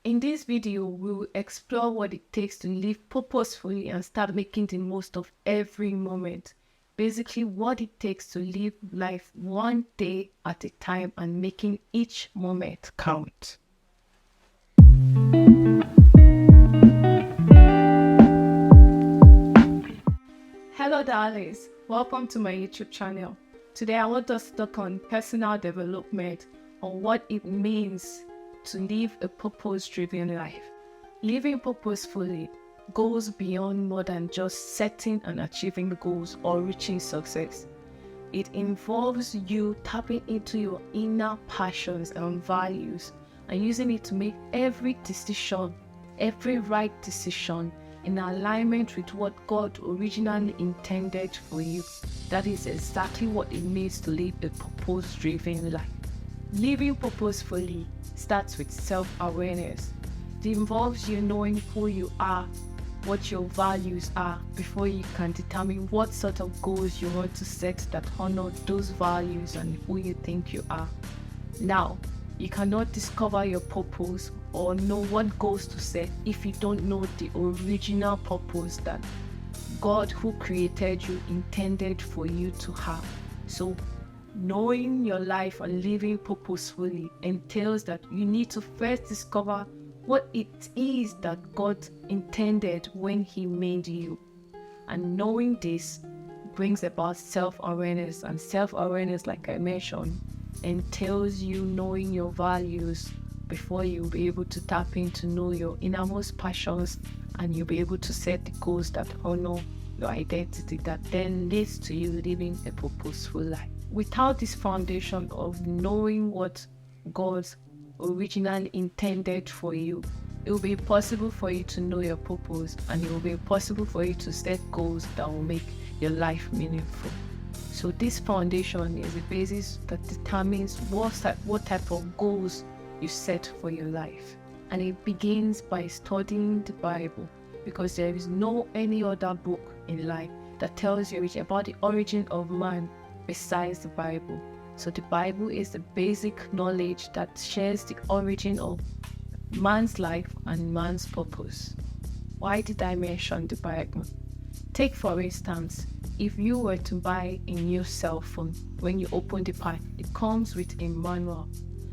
In this video, we will explore what it takes to live purposefully and start making the most of every moment. Basically, what it takes to live life one day at a time and making each moment count. Hello darlings, welcome to my YouTube channel. Today I want us to talk on personal development, on what it means to live a purpose-driven life. Living purposefully goes beyond more than just setting and achieving goals or reaching success. It involves you tapping into your inner passions and values and using it to make every decision, every right decision in alignment with what God originally intended for you. That is exactly what it means to live a purpose-driven life. Living purposefully starts with self-awareness. It involves you knowing who you are, what your values are, before you can determine what sort of goals you want to set that honor those values and who you think you are. Now, you cannot discover your purpose or know what goals to set if you don't know the original purpose that God who created you intended for you to have. So knowing your life and living purposefully entails that you need to first discover what it is that God intended when He made you. And knowing this brings about self-awareness, and self-awareness, like I mentioned, entails you knowing your values before you'll be able to tap into know your innermost passions, and you'll be able to set the goals that honor your identity, that then leads to you living a purposeful life. Without this foundation of knowing what God originally intended for you, it will be impossible for you to know your purpose, and it will be impossible for you to set goals that will make your life meaningful. So this foundation is the basis that determines what type of goals you set for your life. And it begins by studying the Bible, because there is no any other book in life that tells you about the origin of man besides the Bible. So the Bible is the basic knowledge that shares the origin of man's life and man's purpose. Why did I mention the Bible? Take for instance, if you were to buy a new cell phone, when you open the pack, it comes with a manual.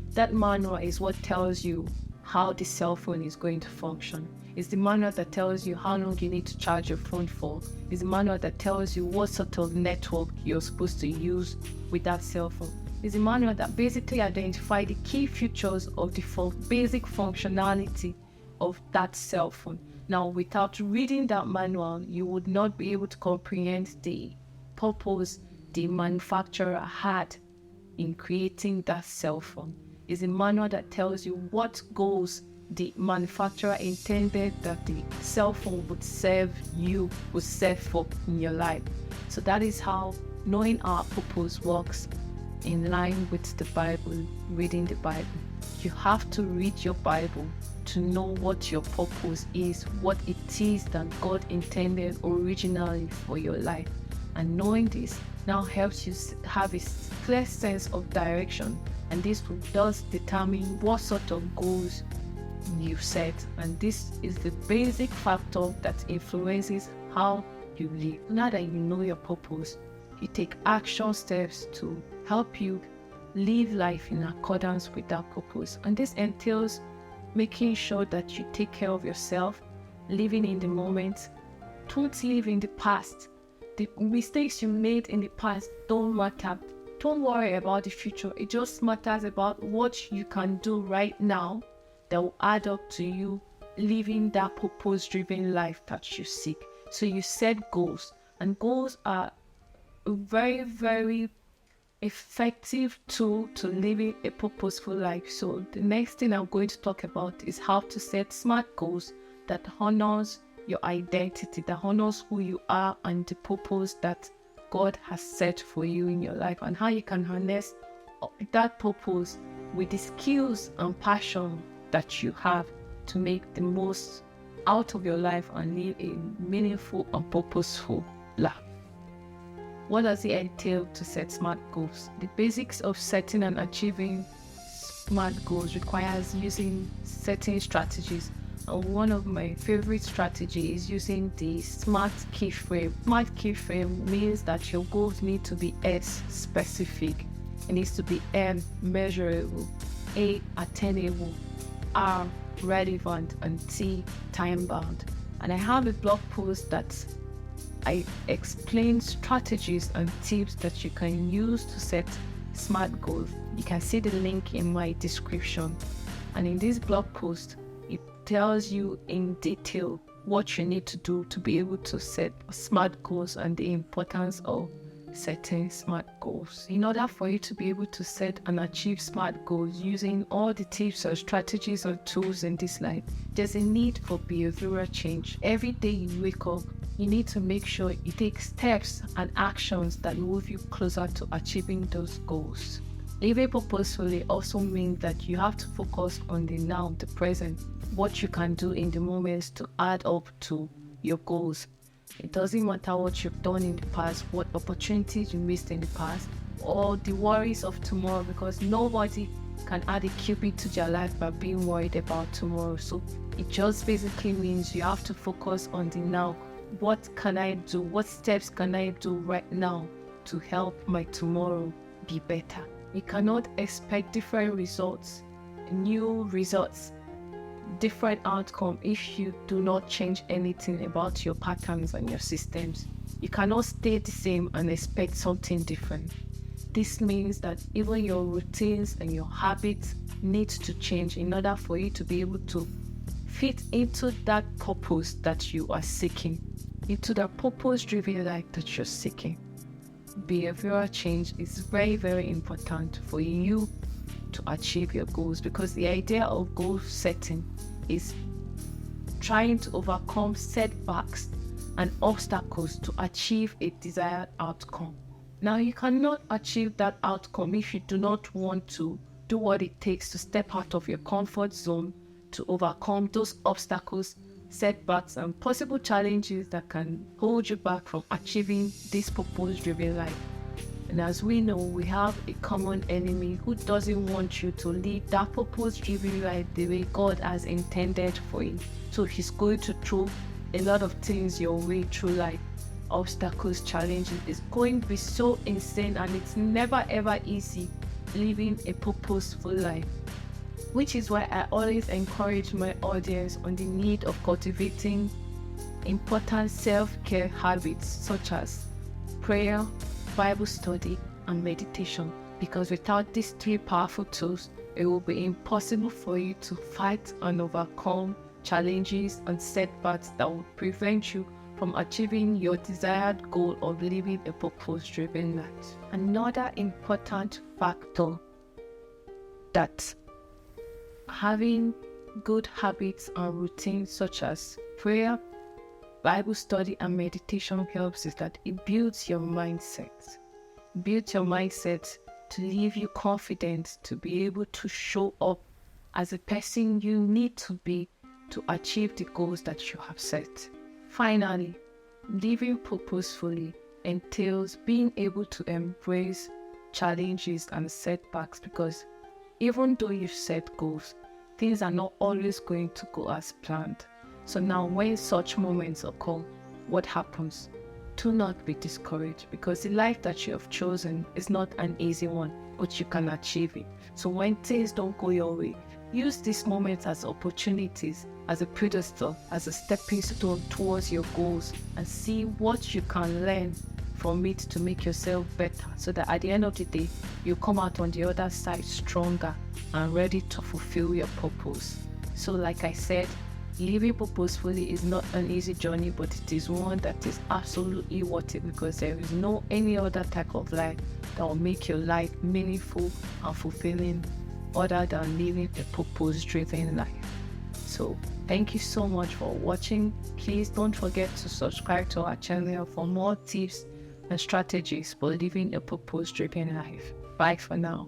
That manual is what tells you how the cell phone is going to function. It's the manual that tells you how long you need to charge your phone for. It's the manual that tells you what sort of network you're supposed to use with that cell phone. It's the manual that basically identifies the key features of the basic functionality of that cell phone. Now, without reading that manual, you would not be able to comprehend the purpose the manufacturer had in creating that cell phone. It's a manual that tells you what goals the manufacturer intended that the cell phone would serve for in your life. So that is how knowing our purpose works in line with the Bible, reading the Bible. You have to read your Bible to know what your purpose is, what it is that God intended originally for your life. And knowing this now helps you have a clear sense of direction, and this will thus determine what sort of goals you set. And this is the basic factor that influences how you live. Now that you know your purpose, you take action steps to help you live life in accordance with that purpose. And this entails making sure that you take care of yourself, living in the moment. Don't live in the past. The mistakes you made in the past don't matter. Don't worry about the future. It just matters about what you can do right now that will add up to you living that purpose-driven life that you seek. So you set goals, and goals are a very, very effective tool to living a purposeful life. So the next thing I'm going to talk about is how to set SMART goals that honors your identity, that honors who you are and the purpose that God has set for you in your life, and how you can harness that purpose with the skills and passion that you have to make the most out of your life and live a meaningful and purposeful life. What does it entail to set SMART goals? The basics of setting and achieving SMART goals requires using certain strategies. And one of my favorite strategies is using the SMART Keyframe. SMART Keyframe means that your goals need to be S, specific. It needs to be M, measurable, A, attainable, R, relevant, and T, time-bound. And I have a blog post that I explain strategies and tips that you can use to set SMART goals. You can see the link in my description. And in this blog post, it tells you in detail what you need to do to be able to set SMART goals and the importance of setting SMART goals. In order for you to be able to set and achieve SMART goals using all the tips or strategies or tools in this life, there's a need for behavioral change. Every day you wake up, you need to make sure you take steps and actions that move you closer to achieving those goals. Living purposefully also means that you have to focus on the now, the present, what you can do in the moments to add up to your goals. It doesn't matter what you've done in the past, what opportunities you missed in the past, or the worries of tomorrow, because nobody can add a cubit to their life by being worried about tomorrow. So it just basically means you have to focus on the now. What can I do? What steps can I do right now to help my tomorrow be better? You cannot expect different results, new results, different outcome if you do not change anything about your patterns and your systems. You cannot stay the same and expect something different. This means that even your routines and your habits need to change in order for you to be able to fit into that purpose that you are seeking, into the purpose-driven life that you're seeking. Behavioral change is very, very important for you to achieve your goals, because the idea of goal setting is trying to overcome setbacks and obstacles to achieve a desired outcome. Now, you cannot achieve that outcome if you do not want to do what it takes to step out of your comfort zone to overcome those obstacles, setbacks, and possible challenges that can hold you back from achieving this purpose-driven life. And as we know, we have a common enemy who doesn't want you to live that purpose-driven life the way God has intended for you. So he's going to throw a lot of things your way through life, obstacles, challenges. It's going to be so insane, and it's never ever easy living a purposeful life. Which is why I always encourage my audience on the need of cultivating important self-care habits such as prayer, Bible study, and meditation, because without these three powerful tools, it will be impossible for you to fight and overcome challenges and setbacks that will prevent you from achieving your desired goal of living a purpose-driven life. Another important factor that having good habits and routines such as prayer, Bible study, and meditation helps is that it builds your mindset. Builds your mindset to leave you confident to be able to show up as a person you need to be to achieve the goals that you have set. Finally, living purposefully entails being able to embrace challenges and setbacks, because even though you've set goals, things are not always going to go as planned. So now when such moments occur, what happens? Do not be discouraged, because the life that you have chosen is not an easy one, but you can achieve it. So when things don't go your way, use these moments as opportunities, as a pedestal, as a stepping stone towards your goals, and see what you can learn from it to make yourself better, so that at the end of the day, you come out on the other side stronger and ready to fulfill your purpose. So like I said, living purposefully is not an easy journey, but it is one that is absolutely worth it, because there is no any other type of life that will make your life meaningful and fulfilling other than living a purpose-driven life. So thank you so much for watching. Please don't forget to subscribe to our channel for more tips and strategies for living a purpose-driven life. Bye for now.